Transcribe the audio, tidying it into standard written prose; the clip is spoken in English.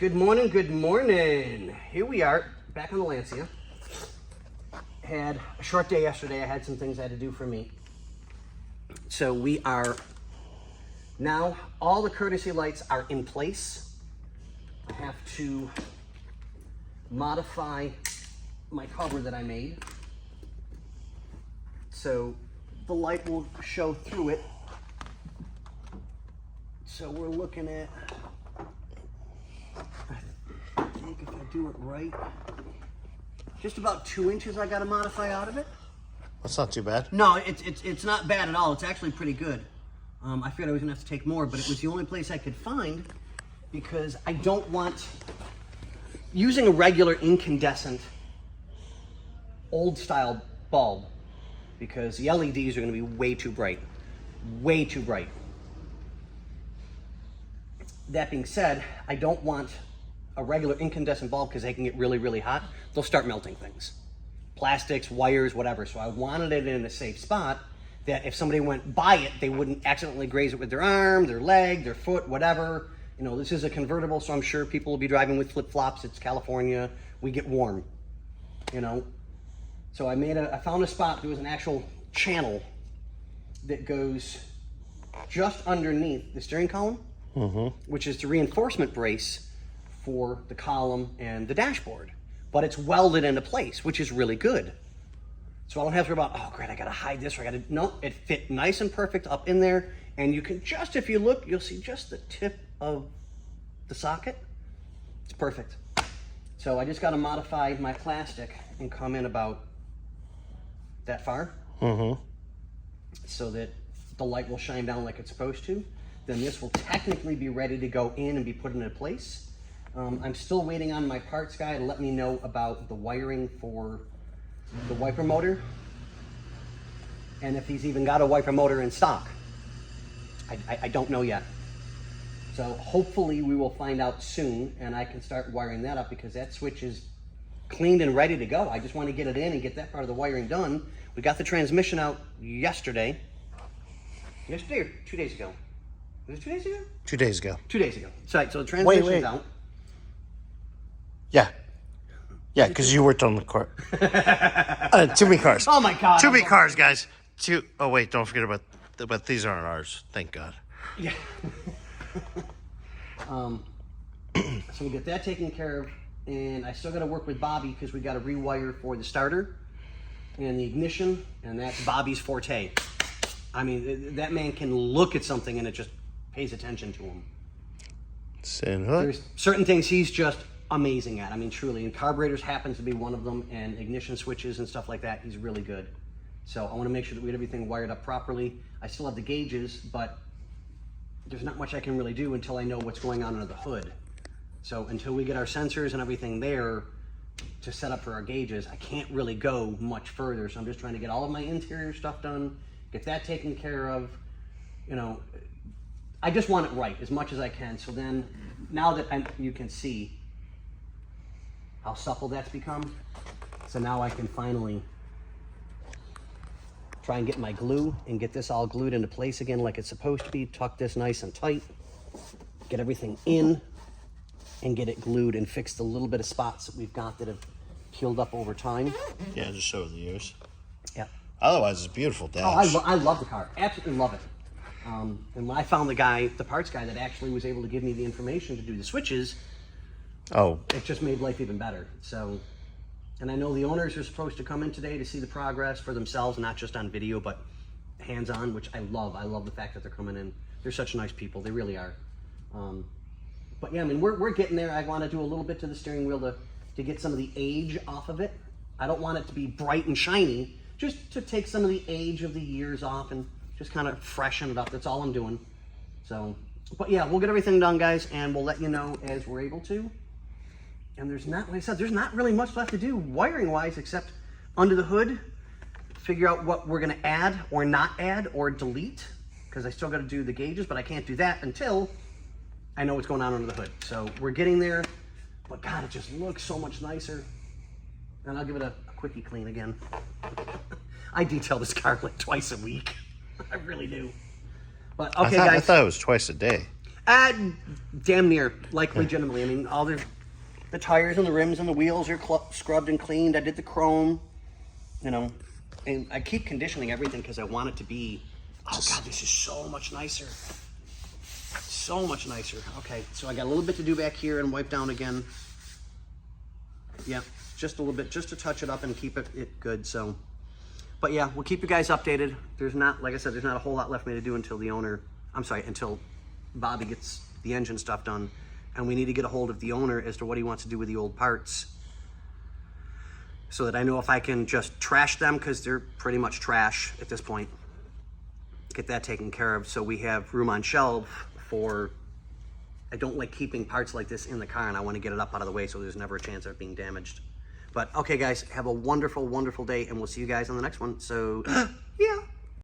Good morning, good morning. Here we are, back on the Lancia. Had a short day yesterday. I had some things I had to do for me. So we are now, all the courtesy lights are in place. I have to modify my cover that I made. So the light will show through it. So we're looking at, I think if I do it right, just about 2 inches I gotta modify out of it. That's not too bad. No, it's not bad at all. It's actually pretty good. I figured I was gonna have to take more, but it was the only place I could find because I don't want, using a regular incandescent old style bulb, because the LEDs are gonna be way too bright. Way too bright. That being said, I don't want a regular incandescent bulb because they can get really, really hot. They'll start melting things. Plastics, wires, whatever. So I wanted it in a safe spot that if somebody went by it, they wouldn't accidentally graze it with their arm, their leg, their foot, whatever. You know, this is a convertible, so I'm sure people will be driving with flip-flops. It's California. We get warm, you know. So I found a spot. There was an actual channel that goes just underneath the steering column, which is the reinforcement brace for the column and the dashboard. But it's welded into place, which is really good. So I don't have to worry about, oh great, I gotta hide this, or I gotta, no, it fit nice and perfect up in there. And you can just, if you look, you'll see just the tip of the socket. It's perfect. So I just gotta modify my plastic and come in about that far. So that the light will shine down like it's supposed to. Then this will technically be ready to go in and be put into place. I'm still waiting on my parts guy to let me know about the wiring for the wiper motor and if he's even got a wiper motor in stock. I don't know yet. So hopefully we will find out soon and I can start wiring that up because that switch is cleaned and ready to go. I just want to get it in and get that part of the wiring done. We got the transmission out yesterday. Yesterday or 2 days ago? Was it 2 days ago? 2 days ago. 2 days ago. So the transmission's out. Yeah, because you worked on the car. Too many cars. Oh my God. Too many cars, guys. Oh wait, don't forget about these aren't ours. Thank God. Yeah. So we get that taken care of, and I still got to work with Bobby because we got to rewire for the starter and the ignition, and that's Bobby's forte. I mean, that man can look at something and it just pays attention to him. There's certain things he's just amazing at. I mean, truly. And carburetors happens to be one of them, and ignition switches and stuff like that. He's really good. So I want to make sure that we get everything wired up properly. I still have the gauges, but there's not much I can really do until I know what's going on under the hood. So until we get our sensors and everything there to set up for our gauges, I can't really go much further. So I'm just trying to get all of my interior stuff done, get that taken care of. You know, I just want it right as much as I can. So then now that you can see how supple that's become, so now I can finally try and get my glue and get this all glued into place again like it's supposed to be, tuck this nice and tight, get everything in and get it glued and fix the little bit of spots that we've got that have peeled up over time. Yeah, just show the years. Yeah. Otherwise, it's a beautiful dash. Oh, I love the car. Absolutely love it. And when I found the parts guy that actually was able to give me the information to do the switches, it just made life even better. So, and I know the owners are supposed to come in today to see the progress for themselves, not just on video, but hands-on, which I love. I love the fact that they're coming in. They're such nice people. They really are. But yeah, I mean, we're getting there. I want to do a little bit to the steering wheel to get some of the age off of it. I don't want it to be bright and shiny, just to take some of the age of the years off and just kind of freshen it up. That's all I'm doing. So, but yeah, we'll get everything done, guys, and we'll let you know as we're able to. And there's not, like I said, there's not really much left to do wiring-wise except under the hood, figure out what we're going to add or not add or delete, because I still got to do the gauges, but I can't do that until I know what's going on under the hood. So we're getting there, but God, it just looks so much nicer. And I'll give it a quickie clean again. I detail this car like twice a week. I really do. But okay, guys. I thought it was twice a day. Damn near, like legitimately. I mean, all the tires and the rims and the wheels are scrubbed and cleaned. I did the chrome, you know, and I keep conditioning everything because I want it to be, oh God, this is so much nicer. So much nicer. Okay, so I got a little bit to do back here and wipe down again. Yeah, just a little bit, just to touch it up and keep it good. So, but yeah, we'll keep you guys updated. There's not, like I said, there's not a whole lot left for me to do until until Bobby gets the engine stuff done. And we need to get a hold of the owner as to what he wants to do with the old parts, so that I know if I can just trash them, because they're pretty much trash at this point. Get that taken care of so we have room on shelf for, I don't like keeping parts like this in the car, and I want to get it up out of the way so there's never a chance of it being damaged. But okay guys, have a wonderful, wonderful day, and we'll see you guys on the next one. So